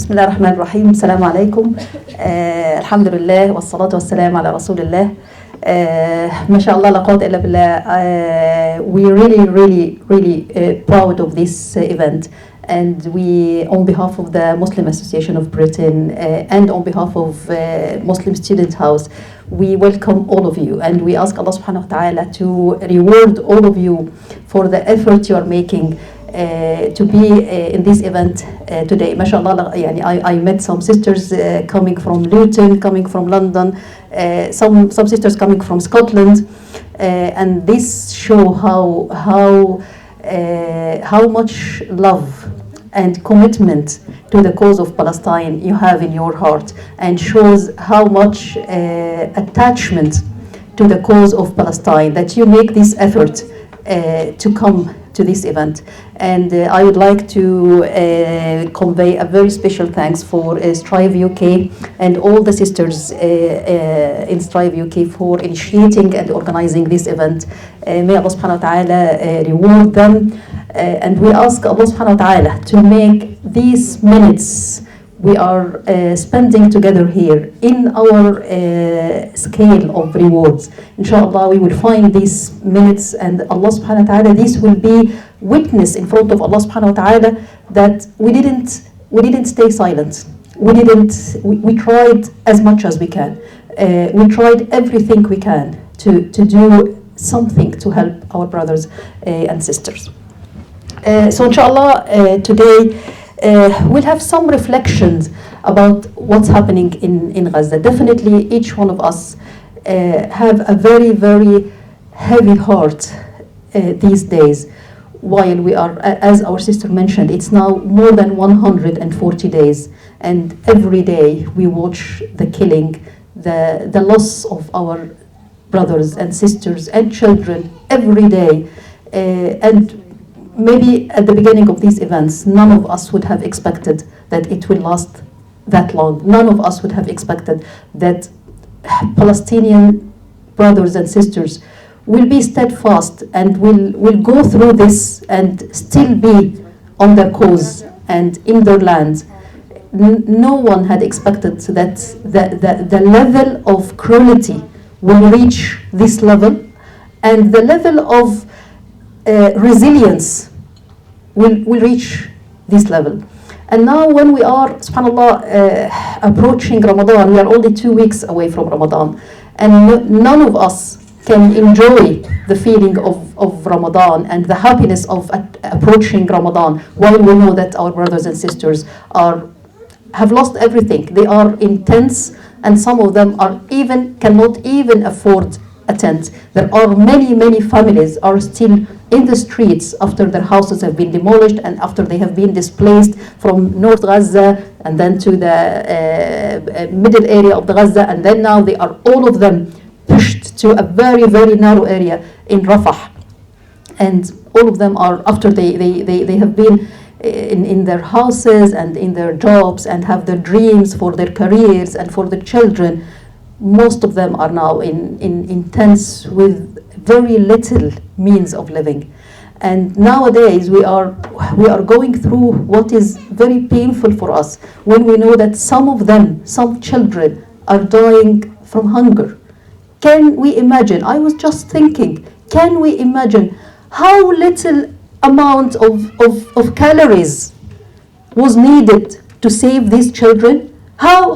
بسم الله الرحمن الرحيم. السلام عليكم. الحمد لله والصلاة والسلام على رسول الله. ما شاء الله لا قوة إلا بالله. We're really proud of this event, and we, on behalf of the Muslim Association of Britain and on behalf of Muslim Student House, we welcome all of you, and we ask Allah subhanahu wa ta'ala to reward all of you for the effort you are making to be in this event today. MashaAllah, I met some sisters coming from Luton, coming from London, some sisters coming from Scotland, and this show how much love and commitment to the cause of Palestine you have in your heart, and shows how much attachment to the cause of Palestine that you make this effort to come to this event. And I would like to convey a very special thanks for Strive UK and all the sisters in Strive UK for initiating and organizing this event. May Allah subhanahu wa ta'ala reward them, and we ask Allah subhanahu wa ta'ala to make these minutes we are spending together here in our scale of rewards. Inshallah, we will find these minutes, and Allah subhanahu wa ta'ala, this will be witness in front of Allah subhanahu wa ta'ala that we didn't stay silent. We tried as much as we can. We tried everything we can to do something to help our brothers and sisters. So inshallah, today we'll have some reflections about what's happening in Gaza. Definitely each one of us have a very heavy heart these days, while we are, as our sister mentioned, it's now more than 140 days, and every day we watch the killing, the loss of our brothers and sisters and children every day. And maybe at the beginning of these events, none of us would have expected that it will last that long. None of us would have expected that Palestinian brothers and sisters will be steadfast and will go through this and still be on their cause and in their land. No one had expected that the level of cruelty will reach this level, and the level of resilience will reach this level. And now when we are, subhanAllah, approaching Ramadan, we are only 2 weeks away from Ramadan, and none of us can enjoy the feeling of Ramadan and the happiness of approaching Ramadan, while we know that our brothers and sisters have lost everything. They are in tents, and some of them cannot even afford a tent. There are many families are still in the streets after their houses have been demolished and after they have been displaced from North Gaza and then to the middle area of the Gaza, and then now they are all of them pushed to a very narrow area in Rafah, and all of them are, after they have been in their houses and in their jobs and have their dreams for their careers and for their children, most of them are now in tents with very little means of living. And nowadays we are going through what is very painful for us when we know that some children are dying from hunger. Can we imagine? I was just thinking, can we imagine how little amount of calories was needed to save these children? How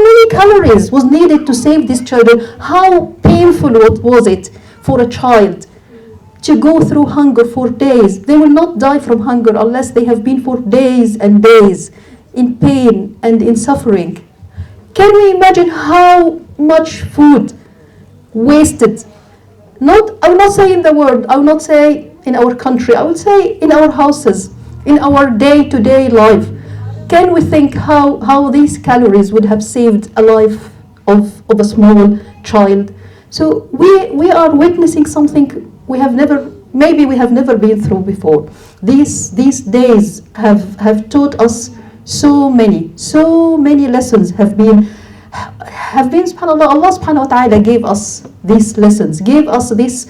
many calories was needed to save these children? How painful was it for a child to go through hunger for days? They will not die from hunger unless they have been for days and days in pain and in suffering. Can we imagine how much food wasted? I will not say in the world, I will not say in our country, I will say in our houses, in our day-to-day life. Can we think how these calories would have saved a life of a small child? So we are witnessing something we have never been through before. These days have taught us so many lessons have been subhanAllah. Allah subhanahu wa ta'ala gave us these lessons, gave us this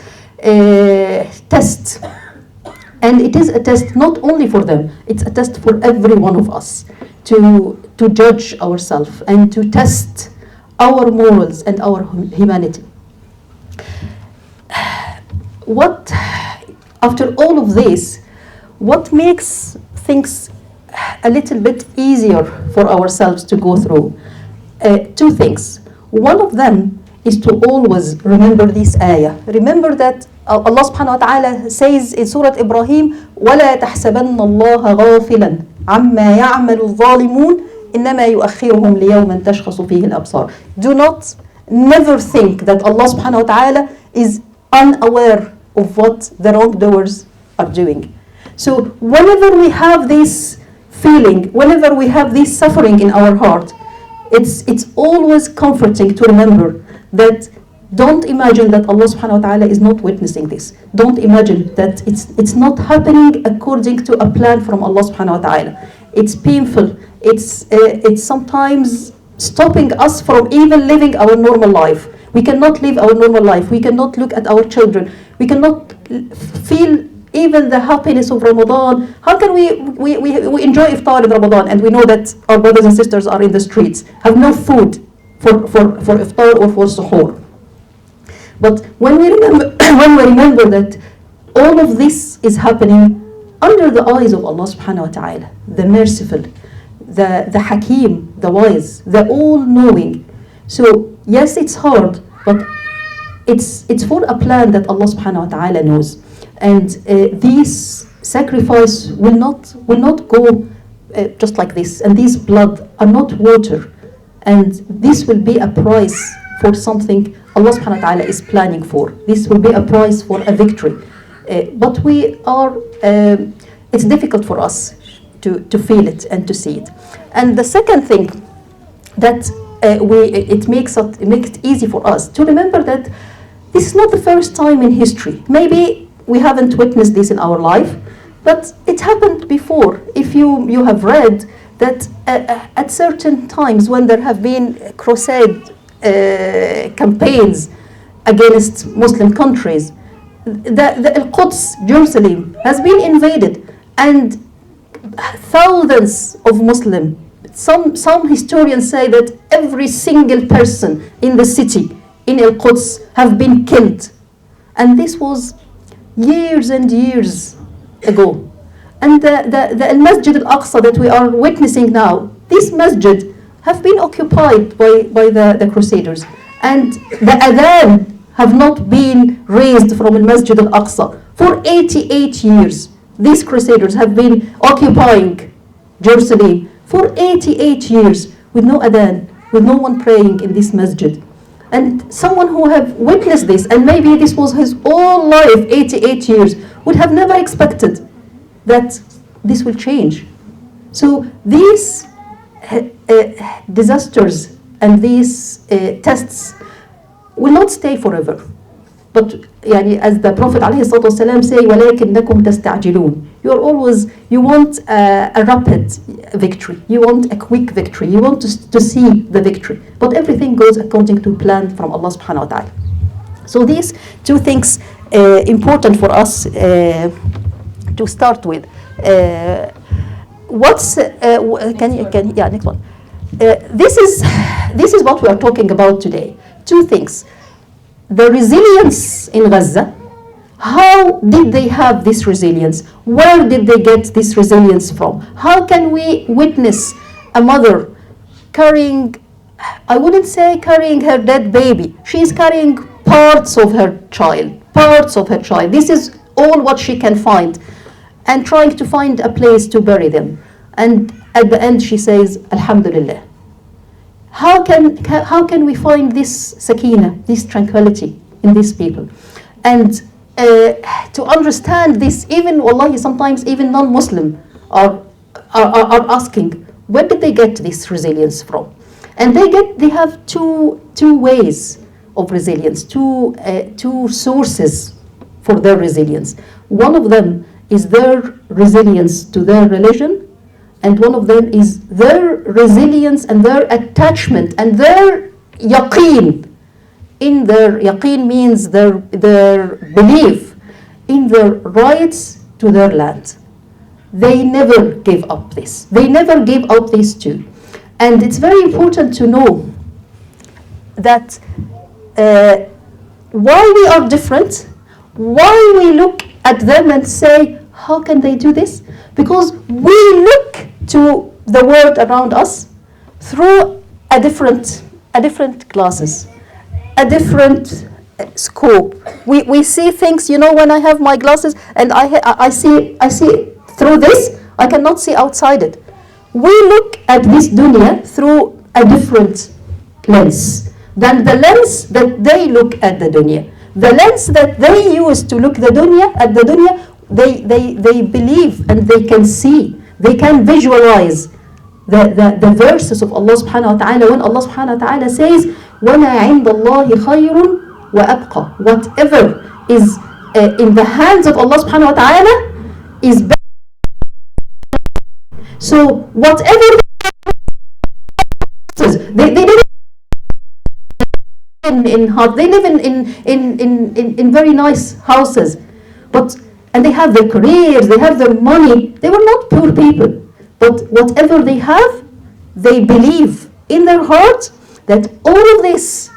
test. And it is a test not only for them, it's a test for every one of us. to judge ourselves and to test our morals and our humanity. What, after all of this, what makes things a little bit easier for ourselves to go through? Two things. One of them is to always remember this ayah. Remember that Allah subhanahu wa ta'ala says in Surah Ibrahim, وَلَا تَحْسَبَنَّ اللَّهَ غَافِلًا عَمَّا يَعْمَلُ الظَّالِمُونَ إِنَّمَا يُؤَخِّرُهُمْ لِيَوْمٍ تَشْخَصُ فِيهِ الْأَبْصَارُ. Do not, never think that Allah subhanahu wa ta'ala is unaware of what the wrongdoers are doing. So whenever we have this feeling, whenever we have this suffering in our heart, it's always comforting to remember that don't imagine that Allah subhanahu wa ta'ala is not witnessing this. Don't imagine that it's not happening according to a plan from Allah subhanahu wa ta'ala. It's painful. It's sometimes stopping us from even living our normal life. We cannot live our normal life. We cannot look at our children. We cannot feel even the happiness of Ramadan. How can we enjoy iftar in Ramadan and we know that our brothers and sisters are in the streets, have no food for iftar or for suhoor? But when we remember that all of this is happening under the eyes of Allah subhanahu wa ta'ala, the merciful, the Hakim, the wise, the all-knowing. So yes, it's hard, but it's for a plan that Allah subhanahu wa ta'ala knows. And this sacrifice will not go just like this. And this blood are not water. And this will be a price for something Allah subhanahu wa ta'ala is planning for. This will be a price for a victory. But it's difficult for us to feel it and to see it. And the second thing that it makes it easy for us to remember that this is not the first time in history. Maybe we haven't witnessed this in our life, but it happened before. If you have read that at certain times when there have been crusade campaigns against Muslim countries, the Al-Quds, Jerusalem, has been invaded, and thousands of Muslims, some historians say that every single person in the city, in Al-Quds, have been killed. And this was years and years ago. And the Masjid al-Aqsa that we are witnessing now, this masjid have been occupied by the Crusaders. And the adhan have not been raised from al-Masjid al-Aqsa for 88 years. These Crusaders have been occupying Jerusalem for 88 years with no adhan, with no one praying in this masjid. And someone who have witnessed this, and maybe this was his whole life, 88 years, would have never expected that this will change. So these disasters and these tests will not stay forever. But as the Prophet ﷺ say, وَلَكِنَّكُمْ تَسْتَعْجِلُونَ. You want a rapid victory. You want a quick victory. You want to see the victory. But everything goes according to plan from Allah subhanahu wa ta'ala. So these two things important for us to start with. Next one. This is what we are talking about today. Two things. The resilience in Gaza. How did they have this resilience? Where did they get this resilience from? How can we witness a mother carrying, I wouldn't say carrying her dead baby. She is carrying parts of her child. This is all what she can find. And trying to find a place to bury them. And at the end she says, Alhamdulillah. How can we find this sakina, this tranquility in these people? And to understand this, even wallahi, sometimes even non-Muslim are asking, where did they get this resilience from? And they have two ways of resilience, two sources for their resilience. One of them is their resilience to their religion, and one of them is their resilience and their attachment and their yaqeen. In their yaqeen means their belief in their rights to their land. they never gave up this. They never gave up these two. And it's very important to know that why we are different, why we look at them and say, how can they do this? Because we look to the world around us through a different glasses, a different scope. We see things, you know, when I have my glasses and I see through this, I cannot see outside it. We look at this dunya through a different lens than the lens that they look at the dunya. The lens that they use to look at the dunya, they believe and they can see, they can visualize the verses of Allah subhanahu wa ta'ala when Allah subhanahu wa ta'ala says, وَمَا عِنْدَ اللَّهِ خَيْرٌ وَأَبْقَى. Whatever is in the hands of Allah subhanahu wa ta'ala is better. So whatever they live they live in very nice houses, and they have their careers, they have their money. They were not poor people, but whatever they have, they believe in their heart that all of this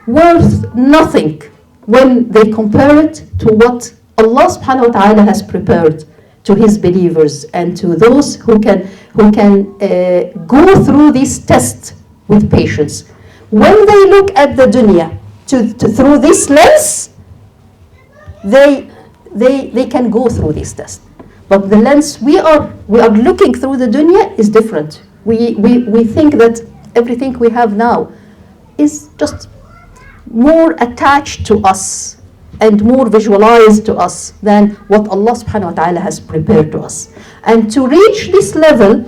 worth nothing when they compare it to what Allah subhanahu wa ta'ala has prepared to His believers and to those who can go through this test with patience. When they look at the dunya through this lens, they can go through this test. But the lens we are looking through the dunya is different. We think that everything we have now is just more attached to us and more visualized to us than what Allah subhanahu wa ta'ala has prepared to us. And to reach this level,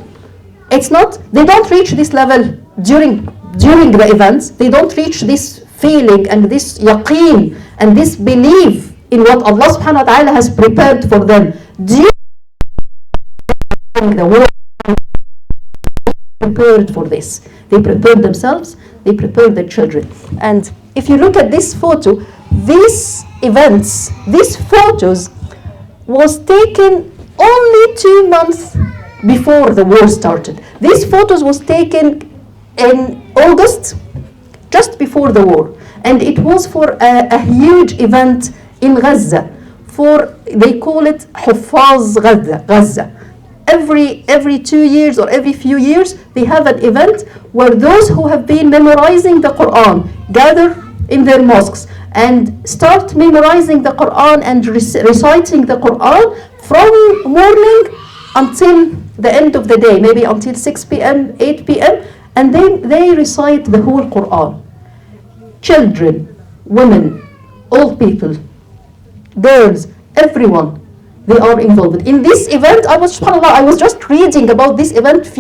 they don't reach this level during the events. They don't reach this feeling and this yaqeen and this belief in what Allah subhanahu wa ta'ala has prepared for them during the world. Prepared for this. They prepared themselves, they prepared their children. And if you look at this photo, these events, these photos was taken only 2 months before the war started. These photos was taken in August, just before the war. And it was for a huge event in Gaza. They call it Huffaz Gaza. Every 2 years or every few years, they have an event where those who have been memorizing the Quran gather in their mosques and start memorizing the Quran and reciting the Quran from morning until the end of the day, maybe until 6 p.m., 8 p.m., and then they recite the whole Quran. Children, women, old people, girls, everyone, they are involved. In this event, I was just reading about this event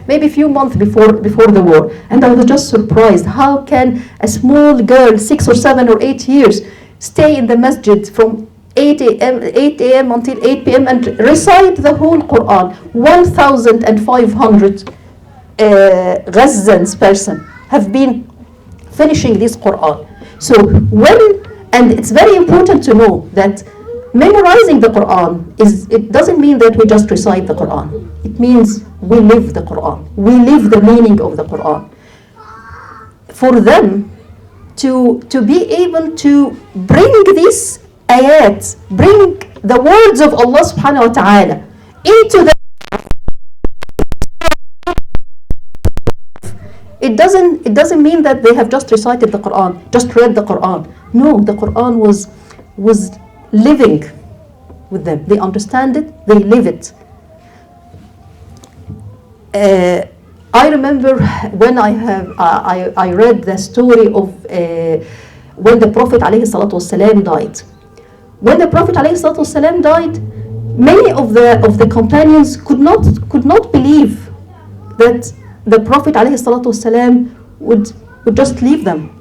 maybe few months before the war, and I was just surprised. How can a small girl, 6 or 7 or 8 years, stay in the masjid from 8 a.m. until 8 p.m. and recite the whole Quran? 1,500 Gazans person have been finishing this Quran. So and it's very important to know that memorizing the Quran it doesn't mean that we just recite the Quran. It means we live the Quran. We live the meaning of the Quran. For them to be able to bring these ayat, bring the words of Allah subhanahu wa ta'ala into the it doesn't mean that they have just recited the Quran, just read the Quran. No, the Quran was living with them. They understand it, they live it. I remember when I read the story of when the Prophet ﷺ died. When the Prophet ﷺ died, many of the companions could not believe that the Prophet ﷺ would just leave them.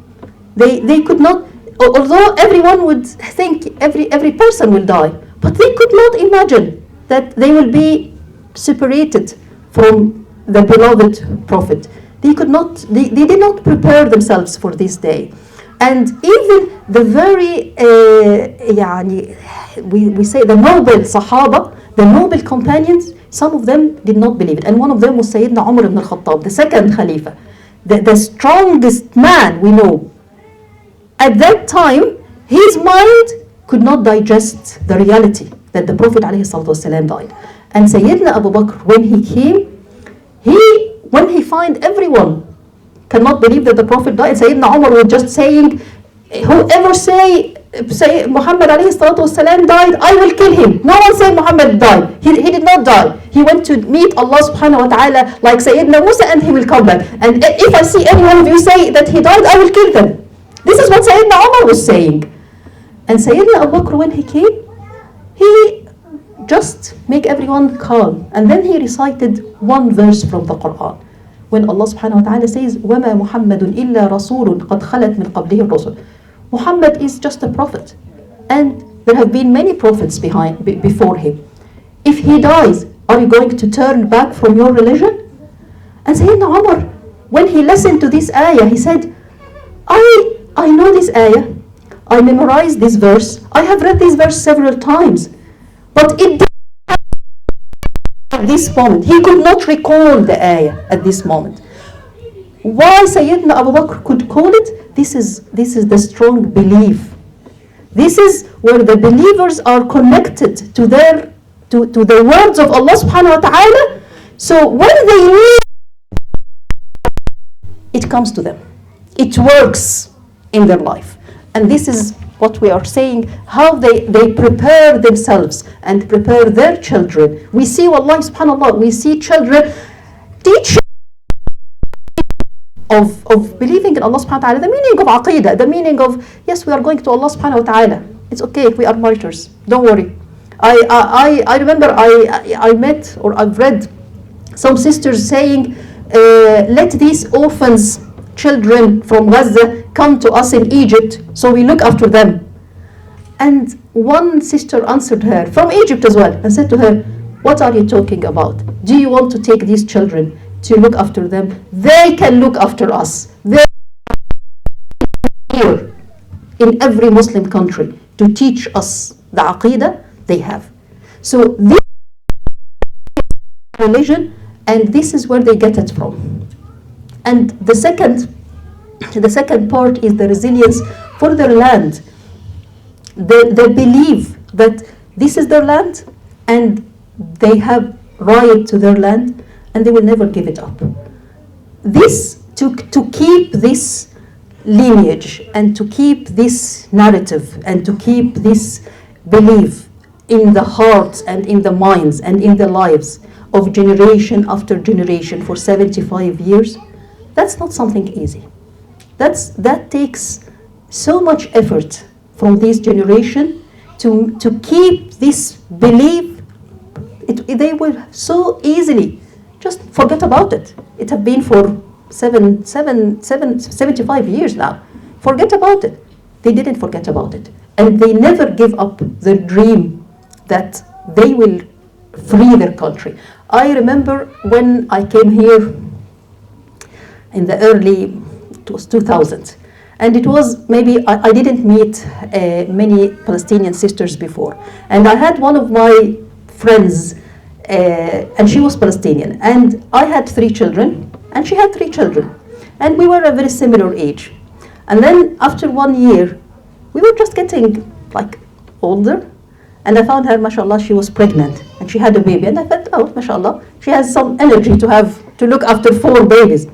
They could not, although everyone would think every person will die, but they could not imagine that they will be separated from the beloved Prophet. They did not prepare themselves for this day. And even the very we say the noble Sahaba, The noble companions, some of them did not believe it. And one of them was Sayyidina Umar ibn al-Khattab, the second Khalifa, the strongest man we know. At that time, his mind could not digest the reality that the Prophet ﷺ died. And Sayyidina Abu Bakr, when he came, when he find everyone cannot believe that the Prophet died, Sayyidina Umar was just saying, whoever say Muhammad ﷺ died, I will kill him. No one say Muhammad died. He did not die. He went to meet Allah subhanahu wa ta'ala like Sayyidina Musa, and he will come back. And if I see any one of you say that he died, I will kill them. This is what Sayyidina Umar was saying. And Sayyidina Abu Bakr, when he came, he just make everyone calm. And then he recited one verse from the Quran. When Allah subhanahu wa ta'ala says, وَمَا مُحَمَّدٌ إِلَّا رَسُولٌ قَدْ خَلَتْ مِنْ قَبْلِهِ الرُّسُلُ. Muhammad is just a prophet. And there have been many prophets before him. If he dies, are you going to turn back from your religion? And Sayyidina Umar, when he listened to this ayah, he said, I know this ayah. I memorized this verse. I have read this verse several times. But it didn't at this moment. He could not recall the ayah at this moment. Why Sayyidina Abu Bakr could call it? This is the strong belief. This is where the believers are connected to the words of Allah subhanahu wa ta'ala. So when they need, it comes to them. It works in their life. And this is what we are saying, how they prepare themselves and prepare their children. We see, wallahi subhanallah, we see children teaching of believing in Allah subhanahu wa ta'ala, the meaning of aqeedah, the meaning of, yes, we are going to Allah subhanahu wa ta'ala. It's okay if we are martyrs. Don't worry. I remember I met, or I've read some sisters saying, let these orphans, children from Gaza, come to us in Egypt, so we look after them. And one sister answered her, from Egypt as well, and said to her, what are you talking about? Do you want to take these children to look after them? They can look after us. They're here in every Muslim country to teach us the aqeedah they have. So this is religion, and this is where they get it from. And the second part is the resilience for their land. They believe that this is their land and they have right to their land and they will never give it up. This, to keep this lineage and to keep this narrative and to keep this belief in the hearts and in the minds and in the lives of generation after generation for 75 years, that's not something easy. That takes so much effort from this generation to keep this belief. They will so easily just forget about it. It has been for 75 years now. Forget about it. They didn't forget about it. And they never give up the dream that they will free their country. I remember when I came here in the early, it was 2000, and it was maybe, I didn't meet many Palestinian sisters before. And I had one of my friends, and she was Palestinian, and I had 3 children, and she had 3 children. And we were a very similar age. And then after 1 year, we were just getting like older, and I found her, mashallah, she was pregnant, and she had a baby, and I thought, oh, mashallah, she has some energy to look after 4 babies.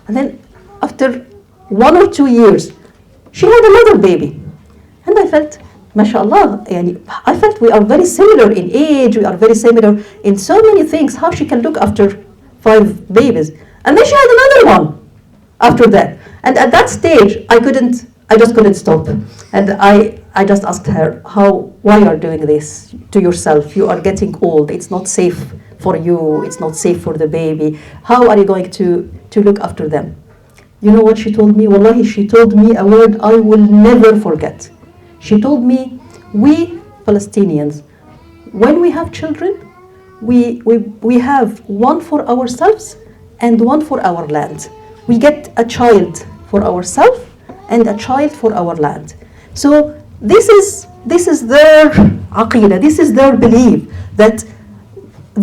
And then after 1 or 2 years, she had another baby. And I felt, mashallah, I felt we are very similar in age, we are very similar in so many things, how she can look after 5 babies. And then she had another one after that. And at that stage, I just couldn't stop. And I just asked her, why you are doing this to yourself? You are getting old, it's not safe for you, it's not safe for the baby. How are you going to look after them? You know what she told me? Wallahi, she told me a word I will never forget. She told me, we Palestinians, when we have children, we have one for ourselves and one for our land. We get a child for ourselves and a child for our land. So this is their aqeedah, this is their belief, that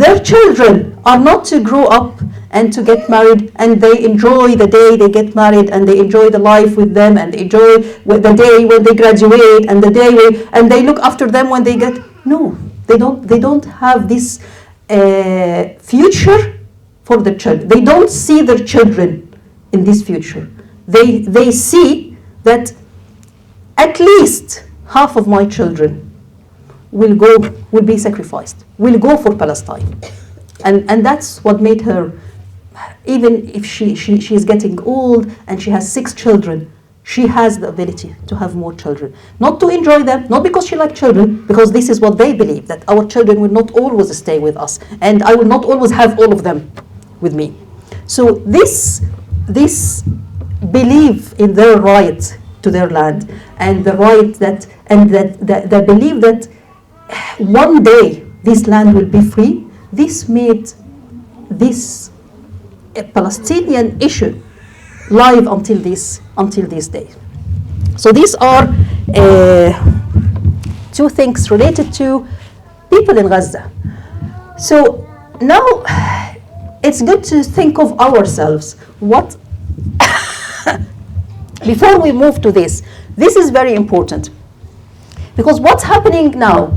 their children are not to grow up and to get married, and they enjoy the day they get married, and they enjoy the life with them, and they enjoy the day when they graduate, and the day when, and they look after them when they get. No, they don't have this future for the children. They don't see their children in this future. They see that at least half of my children will be sacrificed, will go for Palestine. And that's what made her, even if she is getting old and she has 6 children, she has the ability to have more children. Not to enjoy them, not because she likes children, because this is what they believe, that our children will not always stay with us, and I will not always have all of them with me. So this belief in their right to their land, and the right that, and that the belief that one day this land will be free, this made this a Palestinian issue live until this day. So these are 2 things related to people in Gaza. So now it's good to think of ourselves. What before we move to this is very important, because what's happening now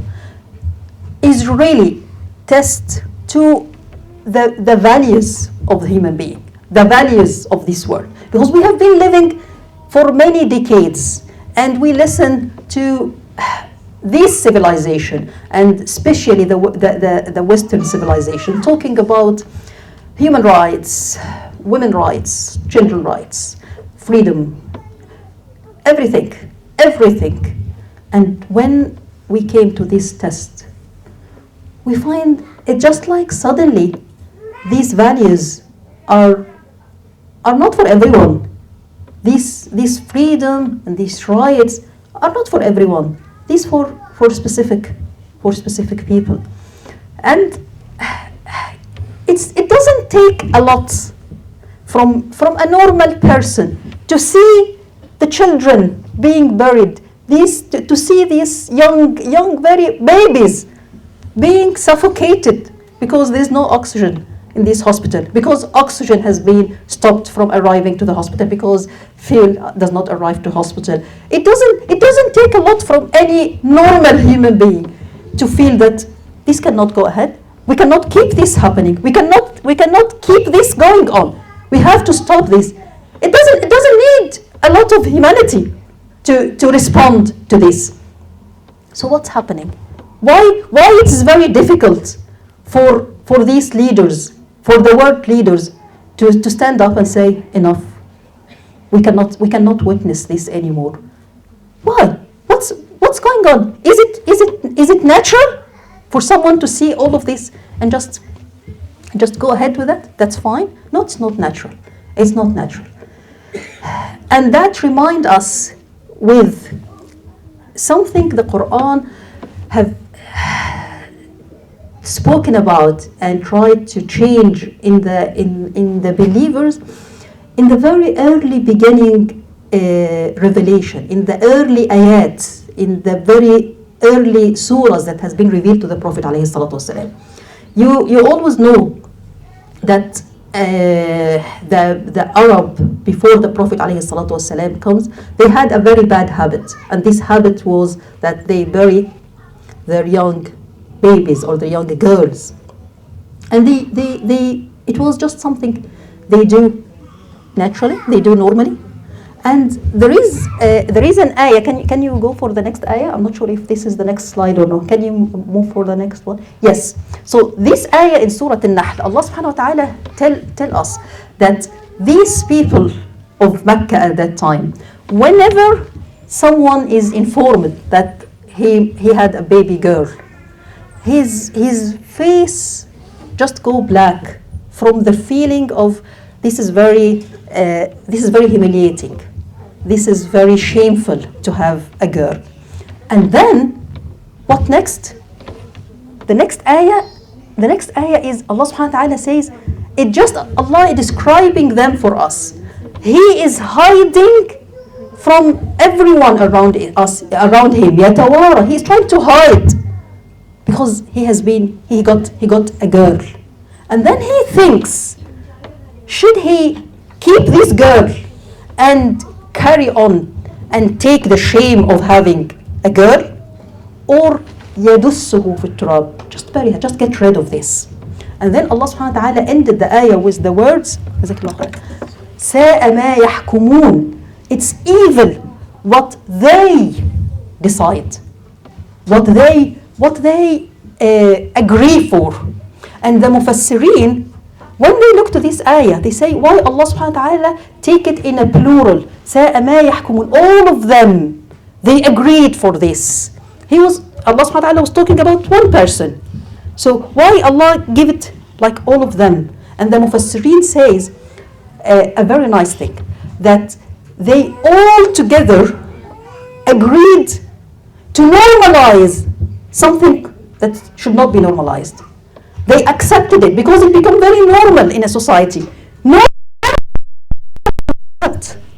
is really test to the values of the human being, the values of this world. Because we have been living for many decades, and we listen to this civilization, and especially the Western civilization, talking about human rights, women's rights, children's rights, freedom, everything. And when we came to this test, we find it just like suddenly these values are not for everyone. This freedom and these rights are not for everyone. These for specific people. And it doesn't take a lot from a normal person to see the children being buried, to see these young very babies being suffocated because there's no oxygen in this hospital, because oxygen has been stopped from arriving to the hospital, because fuel does not arrive to hospital. It doesn't take a lot from any normal human being to feel that this cannot go ahead. We cannot keep this happening. We cannot keep this going on. We have to stop this. It doesn't need a lot of humanity to respond to this. So what's happening? Why it is very difficult for these leaders, for the world leaders, to stand up and say enough? We cannot witness this anymore. Why? What's going on? Is it natural for someone to see all of this and just go ahead with that? That's fine. No, it's not natural. It's not natural. And that reminds us with something the Quran have spoken about and tried to change in the believers in the very early beginning revelation, in the early ayats, in the very early surahs that has been revealed to the Prophet ﷺ. You always know that the Arab before the Prophet ﷺ comes, they had a very bad habit, and this habit was that they bury their young babies or the young girls, and it was just something they do naturally, they do normally. And there is an ayah. Can you go for the next ayah? I'm not sure if this is the next slide or no. Can you move for the next one? Yes. So this ayah in Surah An-Nahl, Allah subhanahu wa ta'ala tell us that these people of Mecca at that time, whenever someone is informed that he had a baby girl, his face just go black from the feeling of this is very humiliating. This is very shameful to have a girl. And then what next? The next ayah is Allah subhanahu wa ta'ala says, Allah is describing them for us. He is hiding from everyone around him. Yatawara. He's trying to hide. because he got a girl. And then he thinks, should he keep this girl and carry on and take the shame of having a girl, or يدسه في التراب, just get rid of this. And then Allah subhanahu wa ta'ala ended the ayah with the words, سَاءَ مَا يَحْكُمُونَ. It's evil what they decide, what they agree for. And the Mufassirin, when they look to this ayah, they say, why Allah subhanahu wa ta'ala take it in a plural? سَاءَ مَا يَحْكُمُونَ. All of them, they agreed for this. Allah subhanahu wa ta'ala was talking about one person. So why Allah give it like all of them? And the Mufassirin says a very nice thing, that they all together agreed to normalize something that should not be normalized. They accepted it because it became very normal in a society. Not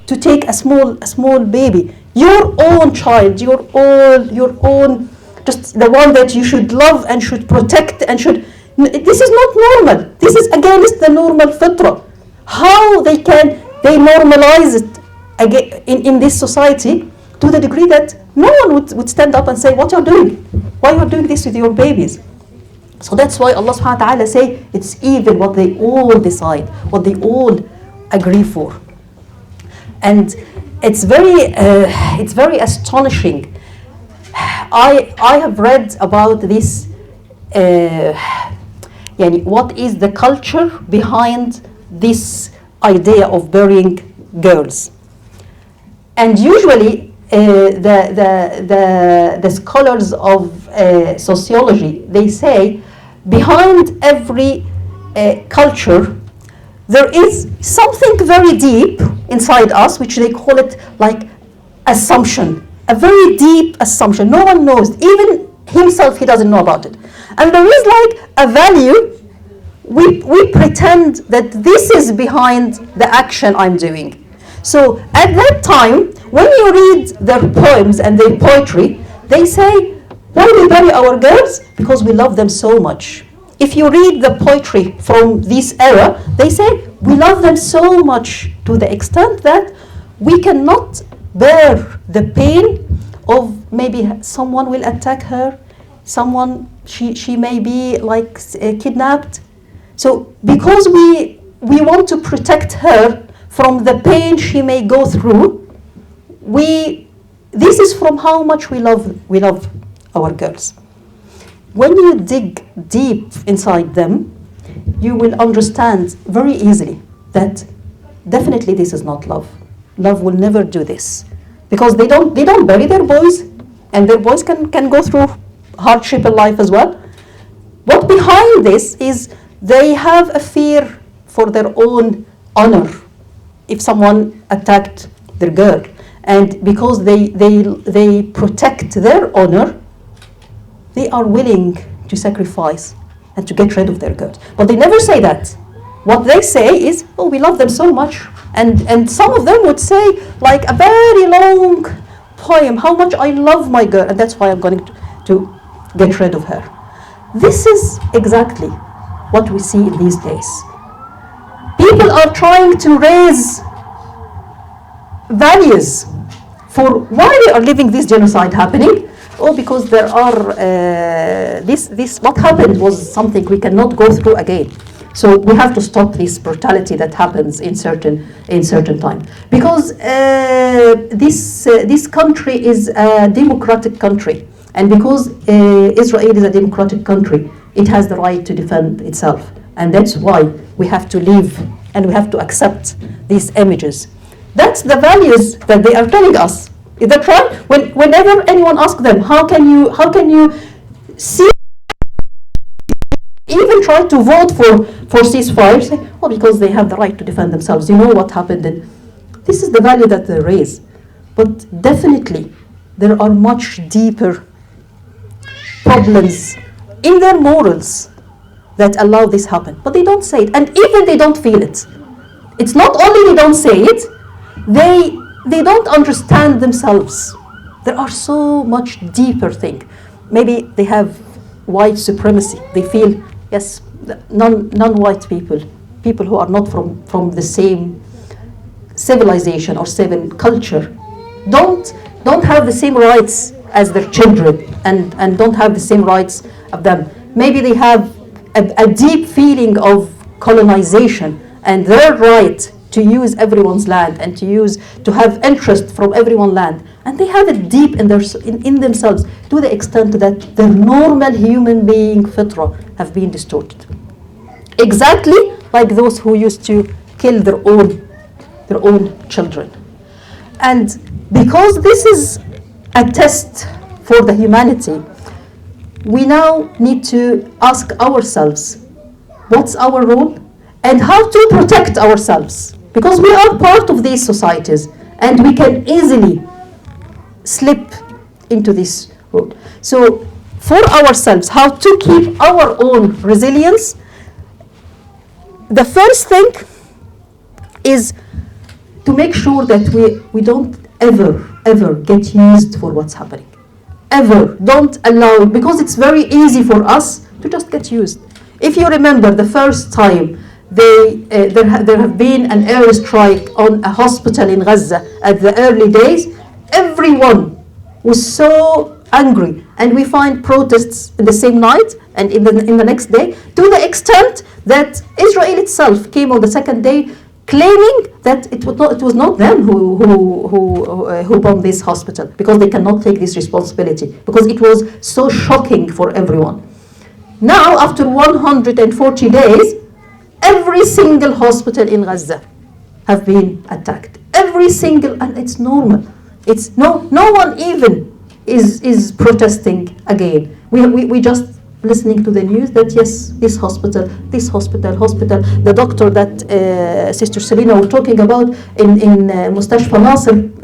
to take a small baby, your own child, your own, just the one that you should love and should protect and should. This is not normal. This is against the normal fitrah. How they normalize it again in this society to the degree that no one would stand up and say, what you're doing? Why you're doing this with your babies? So that's why Allah subhanahu wa ta'ala say it's evil what they all decide, what they all agree for. And it's very astonishing. I have read about this, what is the culture behind this idea of burying girls. And usually the scholars of sociology, they say behind every culture there is something very deep inside us, which they call it like assumption, a very deep assumption. No one knows, even himself he doesn't know about it. And there is like a value, we pretend that this is behind the action I'm doing. So at that time, when you read their poems and their poetry, they say, why we bury our girls? Because we love them so much. If you read the poetry from this era, they say, we love them so much to the extent that we cannot bear the pain of maybe someone will attack her, she may be like kidnapped. So because we want to protect her from the pain she may go through, this is from how much we love our girls. When you dig deep inside them, you will understand very easily that definitely this is not love. Love will never do this, because they don't bury their boys, and their boys can go through hardship in life as well. What behind this is they have a fear for their own honor if someone attacked their girl, and because they protect their honor, they are willing to sacrifice and to get rid of their girls. But they never say that. What they say is, oh, we love them so much. And some of them would say like a very long poem, how much I love my girl, and that's why I'm going to get rid of her. This is exactly what we see in these days. People are trying to raise values for why they are living this genocide happening. Oh, because there are this what happened was something we cannot go through again. So we have to stop this brutality that happens in certain time. Because this country is a democratic country, and because Israel is a democratic country, it has the right to defend itself, and that's why we have to live and we have to accept these images. That's the values that they are telling us. Is that right? Whenever anyone asks them, how can you see, even try to vote for ceasefire, say, oh, because they have the right to defend themselves. You know what happened. And this is the value that they raise. But definitely, there are much deeper problems in their morals that allow this happen. But they don't say it, and even they don't feel it. It's not only they don't say it, they don't understand themselves. There are so much deeper things. Maybe they have white supremacy. They feel, yes, non-white people who are not from the same civilization or same culture, don't have the same rights as their children, and don't have the same rights of them. Maybe they have a deep feeling of colonization and their right to use everyone's land and to have interest from everyone's land, and they have it deep in themselves, to the extent that their normal human being fitra have been distorted, exactly like those who used to kill their own children. And because this is a test for the humanity, we now need to ask ourselves, what's our role and how to protect ourselves, because we are part of these societies and we can easily slip into this road. So for ourselves, how to keep our own resilience, the first thing is to make sure that we don't ever get used for what's happening. Ever. Don't allow, because it's very easy for us to just get used. If you remember the first time there have been an airstrike on a hospital in Gaza at the early days, everyone was so angry, and we find protests in the same night and in the next day, to the extent that Israel itself came on the second day claiming that it was not them who bombed this hospital, because they cannot take this responsibility, because it was so shocking for everyone. Now, after 140 days, every single hospital in Gaza have been attacked. Every single, and it's normal. It's no one even is protesting again. We just listening to the news that yes, this hospital, the doctor that Sister Selina was talking about in Mustashfa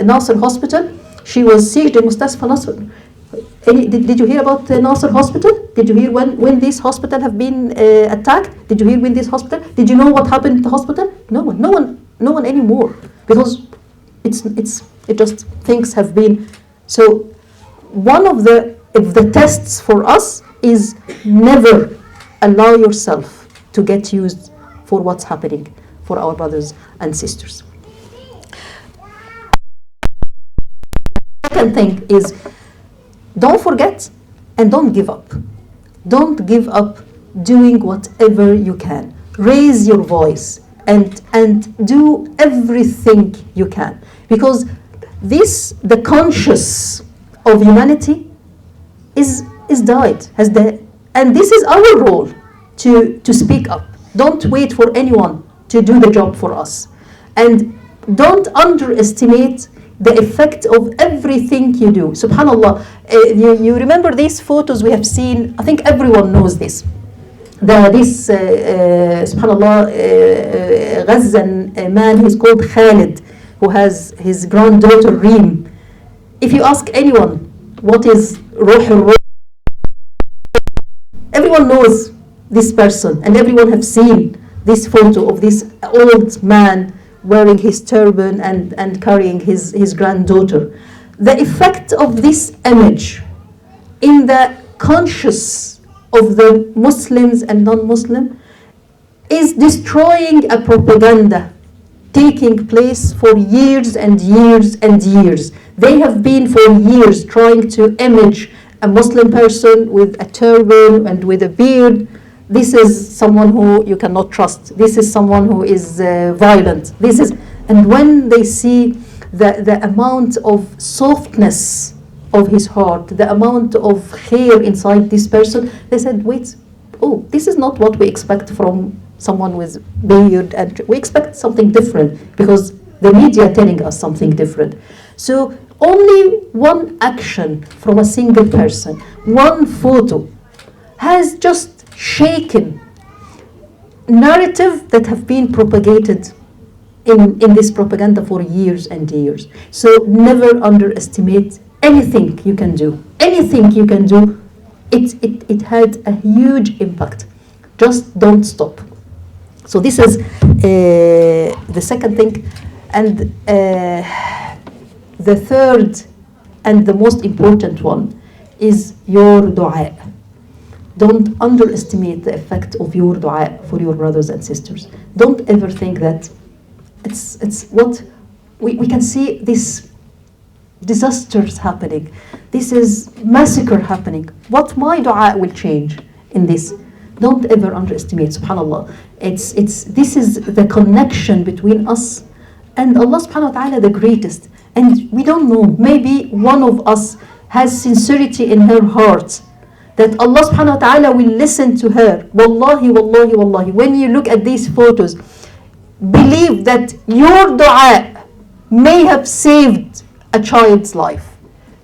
Nasser Hospital, she was sieged in Mustashfa Nasser. Did you hear about Nasser Hospital? Did you hear when this hospital have been attacked? Did you hear when this hospital? Did you know what happened to the hospital? No one anymore, because it just things have been. So one of the tests for us is never allow yourself to get used for what's happening for our brothers and sisters. Second thing is, don't forget and don't give up. Don't give up doing whatever you can. Raise your voice and do everything you can, because the conscience of humanity is died, and this is our role to speak up. Don't wait for anyone to do the job for us, and don't underestimate the effect of everything you do. Subhanallah, you remember these photos we have seen? I think everyone knows this. Subhanallah, Ghazan man, he's called Khalid, who has his granddaughter Reem. If you ask anyone what is Ruh al-Ruh, everyone knows this person, and everyone have seen this photo of this old man wearing his turban and carrying his granddaughter. The effect of this image in the conscience of the Muslims and non-Muslim is destroying a propaganda taking place for years and years and years. They have been for years trying to image a Muslim person with a turban and with a beard. This is someone who you cannot trust. This is someone who is violent. And when they see the amount of softness of his heart, the amount of khair inside this person, they said, wait, this is not what we expect from someone with beard, and we expect something different, because the media telling us something different. So only one action from a single person, one photo, has just shaken narrative that have been propagated in this propaganda for years and years. So never underestimate anything you can do. Anything you can do, it had a huge impact. Just don't stop. So this is the second thing. And the third and the most important one is your dua. don't underestimate the effect of your dua for your brothers and sisters. Don't ever think that it's what we can see this disasters happening. This is massacre happening. What my dua will change in this? Don't ever underestimate, subhanAllah. This is the connection between us and Allah subhanahu wa ta'ala, the greatest. And we don't know, maybe one of us has sincerity in her heart that Allah subhanahu wa ta'ala will listen to her. Wallahi, wallahi, wallahi. When you look at these photos, believe that your dua may have saved a child's life.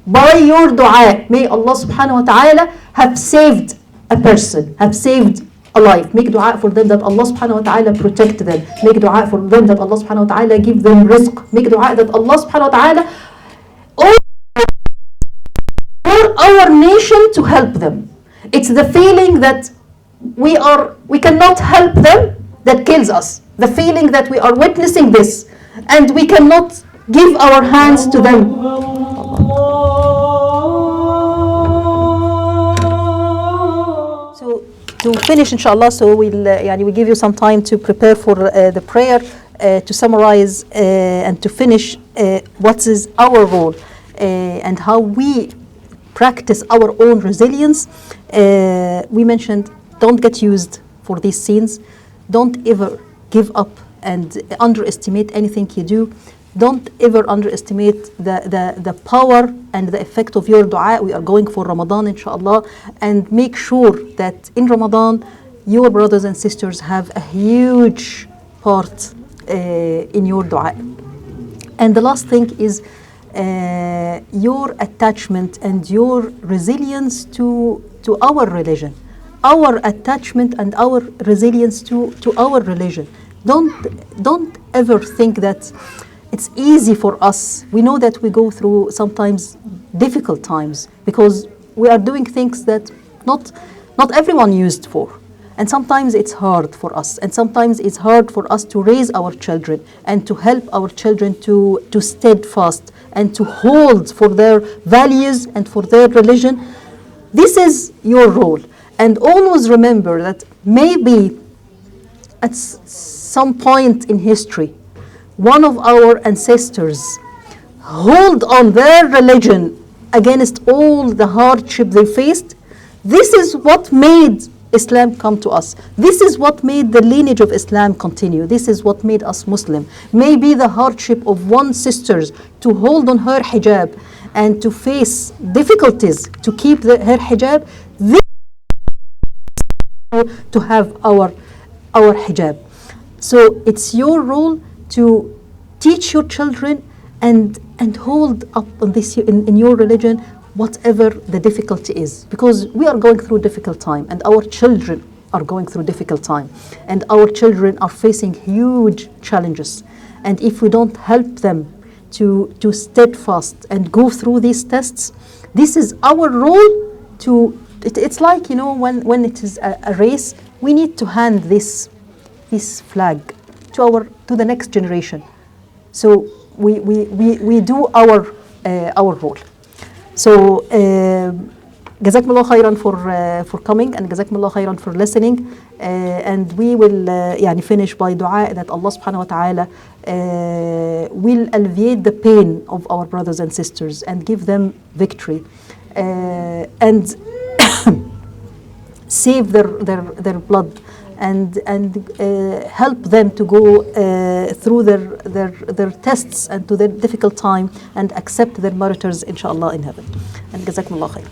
By your dua, may Allah subhanahu wa ta'ala have saved a person, have saved a life. Make dua for them that Allah subhanahu wa ta'ala protect them. Make dua for them that Allah subhanahu wa ta'ala give them rizq. Make dua that Allah subhanahu wa ta'ala for our nation to help them. It's the feeling that we cannot help them that kills us. The feeling that we are witnessing this and we cannot give our hands to them. So to finish, inshallah, so we give you some time to prepare for the prayer, to summarize and to finish what is our role and how we practice our own resilience. We mentioned, don't get used for these scenes. Don't ever give up and underestimate anything you do. Don't ever underestimate the power and the effect of your dua. We are going for Ramadan, inshallah, and make sure that in Ramadan, your brothers and sisters have a huge part in your dua. And the last thing is your attachment and your resilience to our religion. Our attachment and our resilience to our religion. Don't ever think that it's easy for us. We know that we go through sometimes difficult times because we are doing things that not everyone used for. And sometimes it's hard for us. And sometimes it's hard for us to raise our children and to help our children to steadfast and to hold for their values and for their religion. This is your role. And always remember that maybe at some point in history, one of our ancestors hold on their religion against all the hardship they faced. This is what made Islam come to us. This is what made the lineage of Islam continue. This is what made us Muslim. Maybe the hardship of one sister to hold on her hijab and to face difficulties to keep her hijab, this to have our hijab. So it's your role to teach your children and hold up on this in your religion, whatever the difficulty is, because we are going through a difficult time and our children are going through a difficult time and our children are facing huge challenges. And if we don't help them to steadfast and go through these tests, this is our role to, it's like, when it is a race, we need to hand this flag to the next generation. So we do our role. So Jazakumullah khairan for coming, and Jazakumullah khairan for listening, and we will finish by dua that Allah subhanahu wa ta'ala will alleviate the pain of our brothers and sisters and give them victory and save their blood and help them to go through their tests and to their difficult time and accept their martyrs inshallah in heaven. And Jazakumullah khair.